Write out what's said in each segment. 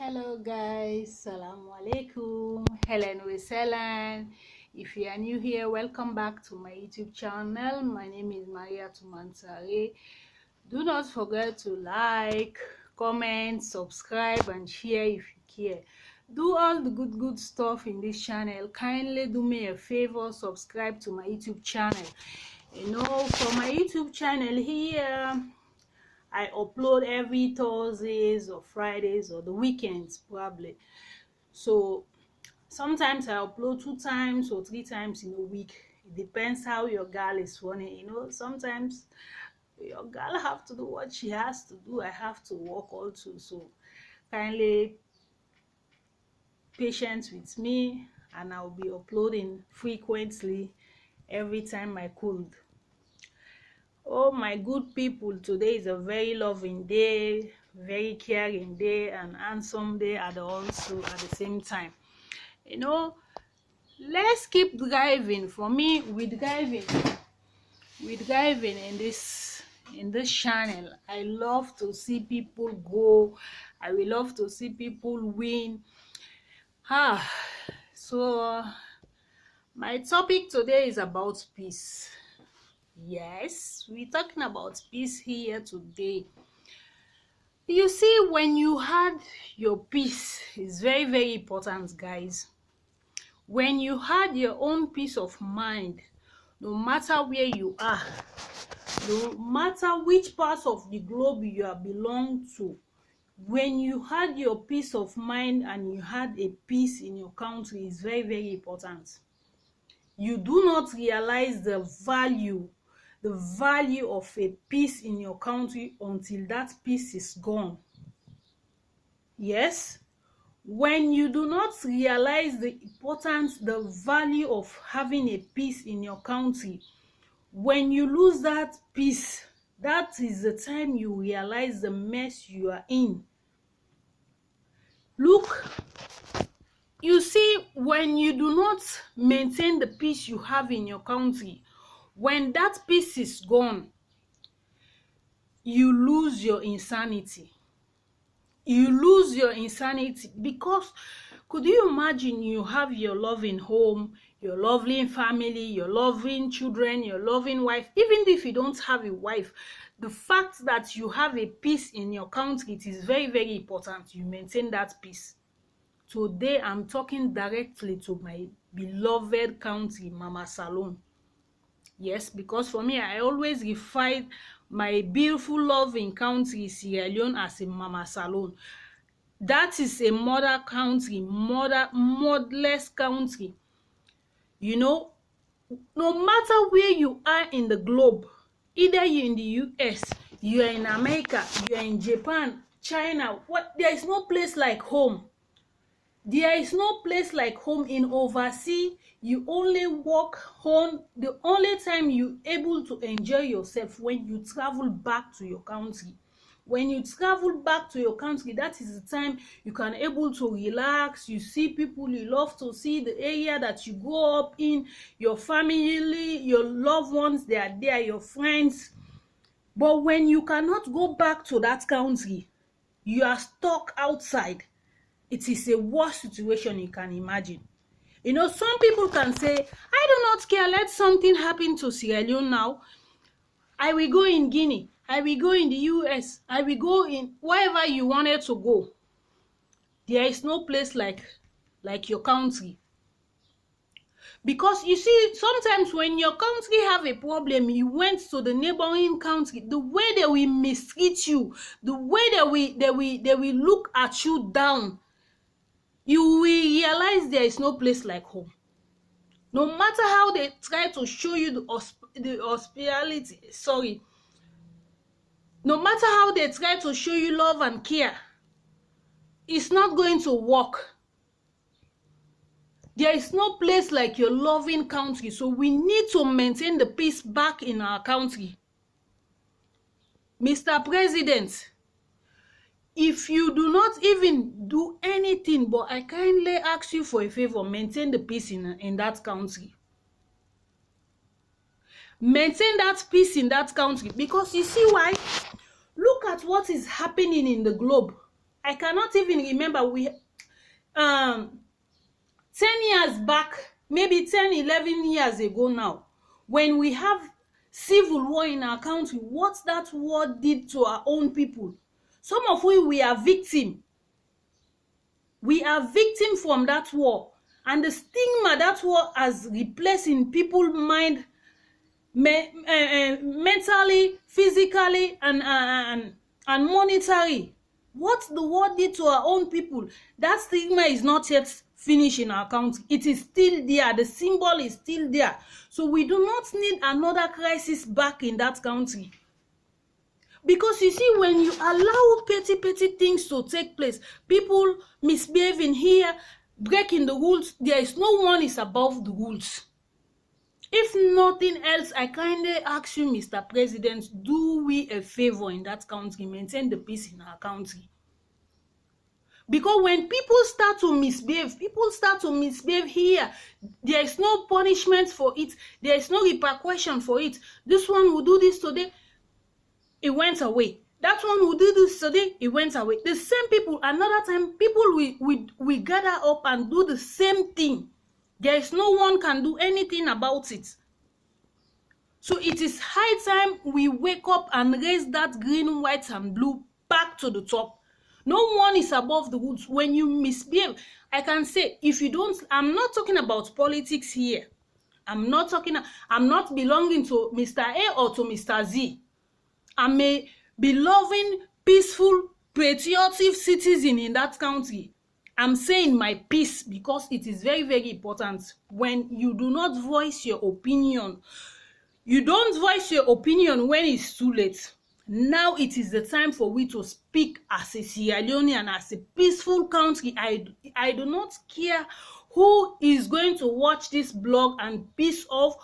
Hello guys, Assalamu alaikum. Helen with Helen. If you are new here, welcome back to my YouTube channel. My name is MARIATU. Do not forget to like, comment, subscribe and share if you care. Do all the good stuff in this channel. Kindly do me a favor, subscribe to my YouTube channel. For my YouTube channel here, I upload every Thursdays or Fridays or the weekends probably. So sometimes I upload 2 times or 3 times in a week. It depends how your girl is running. Sometimes your girl have to do what she has to do. I have to work also. So kindly patience with me, and I'll be uploading frequently every time I could. Oh my good people, today is a very loving day, very caring day, and handsome day at the same time. Let's keep driving. For me, with driving in this channel, I love to see people go. I will love to see people win. So my topic today is about peace. Yes, we're talking about peace here today. You see, when you had your peace, it's very, very important, guys. When you had your own peace of mind, no matter where you are, no matter which part of the globe you belong to, when you had your peace of mind and you had a peace in your country, it's very, very important. You do not realize the value of a peace in your country until that peace is gone. Yes, when you do not realize the importance, the value of having a peace in your country, when you lose that peace, that is the time you realize the mess you are in. Look, you see, when you do not maintain the peace you have in your country, when that peace is gone, you lose your insanity. You lose your insanity because could you imagine you have your loving home, your loving family, your loving children, your loving wife. Even if you don't have a wife, the fact that you have a peace in your country, it is very, very important you maintain that peace. Today, I'm talking directly to my beloved country, Mama Salone. Yes, because for me, I always refer my beautiful, loving country, Sierra Leone, as a Mama Salone. That is a mother country, motherless country. No matter where you are in the globe, either you're in the US, you are in America, you are in Japan, China, there is no place like home. There is no place like home in overseas. You only walk home. The only time you're able to enjoy yourself when you travel back to your country. When you travel back to your country, that is the time you can able to relax. You see people you love to see, the area that you grow up in, your family, your loved ones, they are there, your friends. But when you cannot go back to that country, you are stuck outside. It is a worse situation you can imagine. Some people can say, I do not care, let something happen to Sierra Leone now. I will go in Guinea, I will go in the US, I will go in wherever you wanted to go. There is no place like your country. Because you see, sometimes when your country have a problem, you went to the neighboring country, the way they will mistreat you, the way they will look at you down, you will realize there is no place like home. No matter how they try to show you the hospitality, no matter how they try to show you love and care, it's not going to work. There is no place like your loving country, so we need to maintain the peace back in our country. Mr. President, if you do not even do anything, but I kindly ask you for a favor, maintain the peace in that country. Maintain that peace in that country, because you see why? Look at what is happening in the globe. I cannot even remember 10 years back, maybe 10, 11 years ago now, when we have civil war in our country, what that war did to our own people. Some of we are victim. We are victim from that war. And the stigma that war has replaced in people's mind, mentally, physically, and monetary. What the war did to our own people, that stigma is not yet finished in our country. It is still there. The symbol is still there. So we do not need another crisis back in that country. Because you see, when you allow petty things to take place, people misbehaving here, breaking the rules, there is no one is above the rules. If nothing else, I kindly ask you, Mr. President, do we a favor in that country, maintain the peace in our country. Because when people start to misbehave here, there is no punishment for it, there is no repercussion for it. This one will do this today, it went away. That one will do this today, it went away. The same people, another time, people will gather up and do the same thing. There is no one can do anything about it. So it is high time we wake up and raise that green, white, and blue back to the top. No one is above the rules. When you misbehave, I can say, if you don't, I'm not talking about politics here. I'm not belonging to Mr. A or to Mr. Z. I'm a beloved, peaceful, patriotic citizen in that country. I'm saying my peace because it is very, very important. When you do not voice your opinion, you don't voice your opinion when it's too late. Now it is the time for we to speak as a Sierra Leone and as a peaceful country. I do not care who is going to watch this blog and piece off.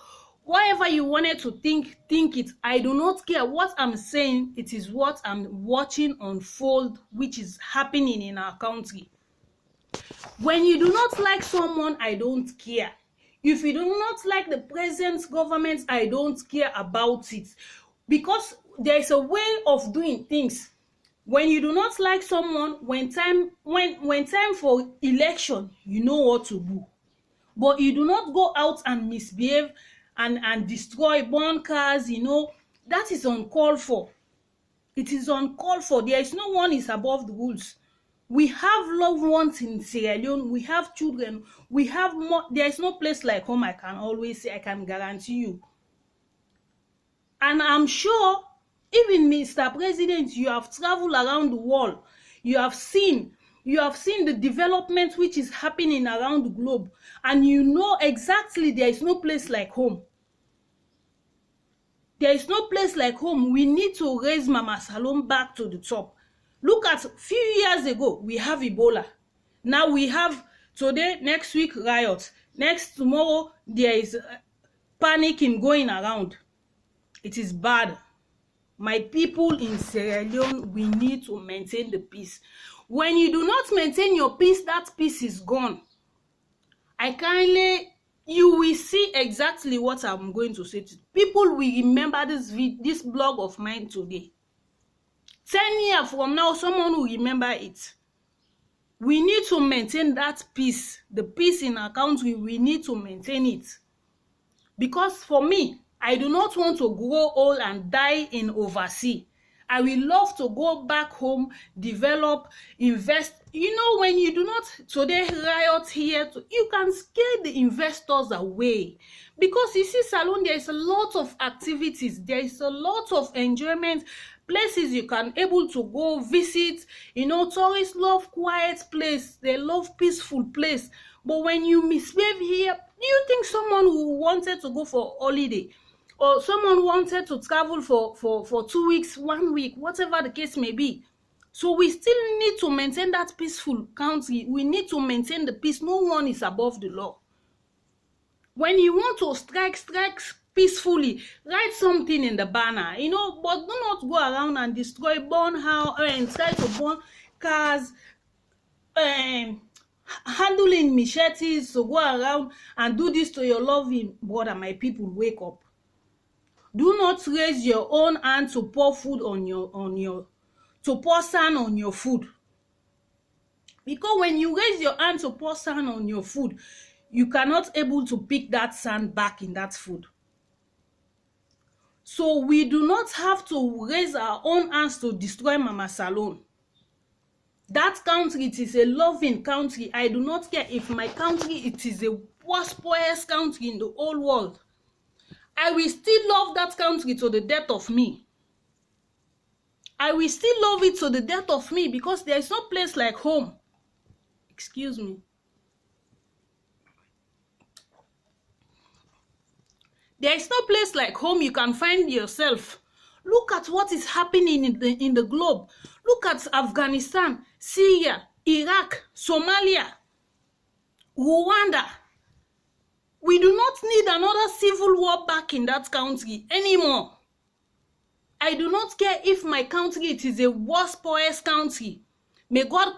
Whatever you wanted to think it. I do not care what I'm saying. It is what I'm watching unfold, which is happening in our country. When you do not like someone, I don't care. If you do not like the present government, I don't care about it. Because there is a way of doing things. When you do not like someone, when time for election, you know what to do. But you do not go out and misbehave and destroy, burn cars, that is uncalled for. It is uncalled for. There is no one is above the rules. We have loved ones in Sierra Leone. We have children. We have more. There is no place like home, I can always say. I can guarantee you. And I'm sure, even Mr. President, you have traveled around the world. You have seen the development which is happening around the globe. And you know exactly there is no place like home. There is no place like home. We need to raise Mama Salome back to the top. Look at a few years ago, we have Ebola. Now we have today, next week, riots. Tomorrow, there is panic in going around. It is bad. My people in Sierra Leone, we need to maintain the peace. When you do not maintain your peace, that peace is gone. You will see exactly what I'm going to say to you. People will remember this blog of mine today. 10 years from now, someone will remember it. We need to maintain that peace. The peace in our country, we need to maintain it. Because for me, I do not want to grow old and die in overseas. I will love to go back home, develop, invest. When you do not today riot here, you can scare the investors away. Because you see, Salone, there is a lot of activities. There is a lot of enjoyment. Places you can able to go visit. Tourists love quiet place. They love peaceful place. But when you misbehave here, do you think someone who wanted to go for holiday, or someone wanted to travel for 2 weeks, 1 week, whatever the case may be? So we still need to maintain that peaceful country. We need to maintain the peace. No one is above the law. When you want to strike peacefully, write something in the banner, but do not go around and destroy, burn house, and try to burn cars, handling machetes to go around and do this to your loving brother. My people, wake up. Do not raise your own hand to pour food to pour sand on your food. Because when you raise your hand to pour sand on your food, you cannot able to pick that sand back in that food. So we do not have to raise our own hands to destroy Mama Salone. That country, it is a loving country. I do not care if my country, it is the worst, poorest country in the whole world. I will still love that country to the death of me. I will still love it to the death of me, because there is no place like home. Excuse me. There is no place like home you can find yourself. Look at what is happening in the globe. Look at Afghanistan, Syria, Iraq, Somalia, Rwanda. We do not need another civil war back in that country anymore. I do not care if my country, it is the worst, poorest country. May God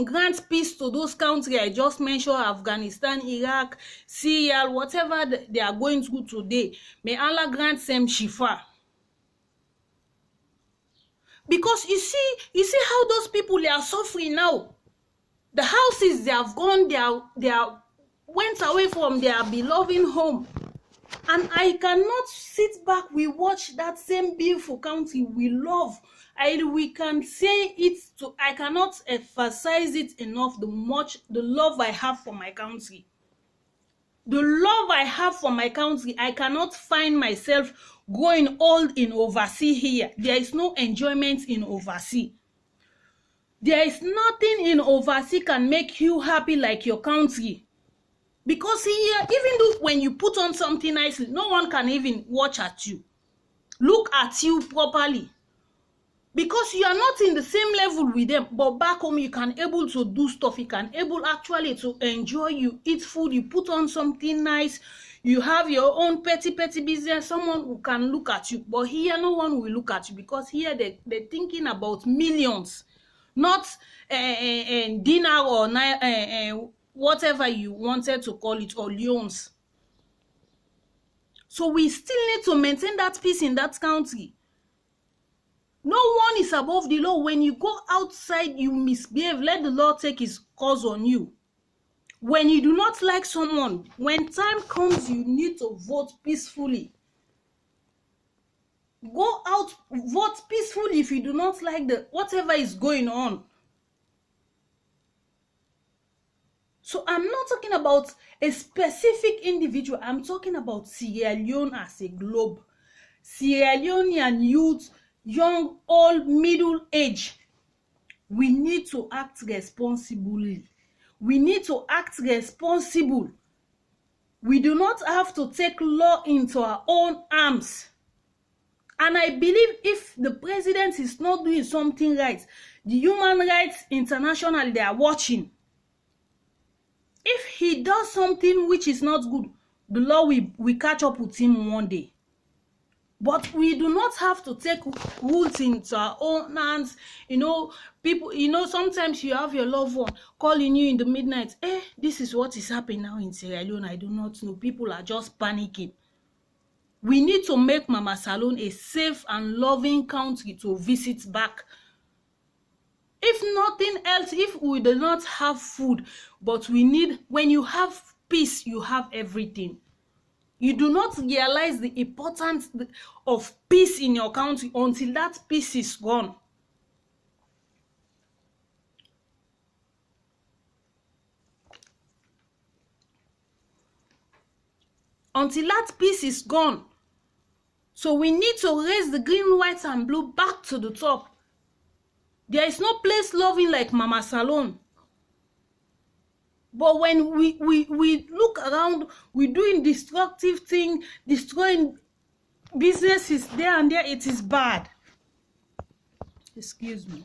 grant peace to those countries I just mentioned, Afghanistan, Iraq, Syria, whatever they are going through today. May Allah grant them shifa. Because you see how those people, they are suffering now. The houses they have gone, they went away from their beloved home. And I cannot sit back, we watch that same beautiful country we love. We can say it to, I cannot emphasize it enough, the love I have for my country. The love I have for my country, I cannot find myself going old in overseas here. There is no enjoyment in overseas. There is nothing in overseas can make you happy like your country. Because here, even though when you put on something nicely, no one can even watch at you, look at you properly. Because you are not in the same level with them. But back home, you can able to do stuff. You can able actually to enjoy. You eat food. You put on something nice. You have your own petty business. Someone who can look at you. But here, no one will look at you. Because here, they're thinking about millions. Not dinner or whatever you wanted to call it, or leones. So we still need to maintain that peace in that country. No one is above the law. When you go outside, you misbehave. Let the law take its course on you. When you do not like someone, when time comes, you need to vote peacefully. Go out, vote peacefully if you do not like whatever is going on. So I'm not talking about a specific individual. I'm talking about Sierra Leone as a globe. Sierra Leonean youth, young, old, middle age. We need to act responsibly. We need to act responsible. We do not have to take law into our own arms. And I believe if the president is not doing something right, the Human Rights International, they are watching. If he does something which is not good, the law will catch up with him one day. But we do not have to take rules into our own hands. You know, people, sometimes you have your loved one calling you in the midnight. This is what is happening now in Sierra Leone. I do not know. People are just panicking. We need to make Mama Salone a safe and loving country to visit back. If nothing else, if we do not have food, but when you have peace, you have everything. You do not realize the importance of peace in your country until that peace is gone. Until that peace is gone. So we need to raise the green, white, and blue back to the top. There is no place loving like Mama Salone. But when we look around, we're doing destructive things, destroying businesses there and there, it is bad. Excuse me.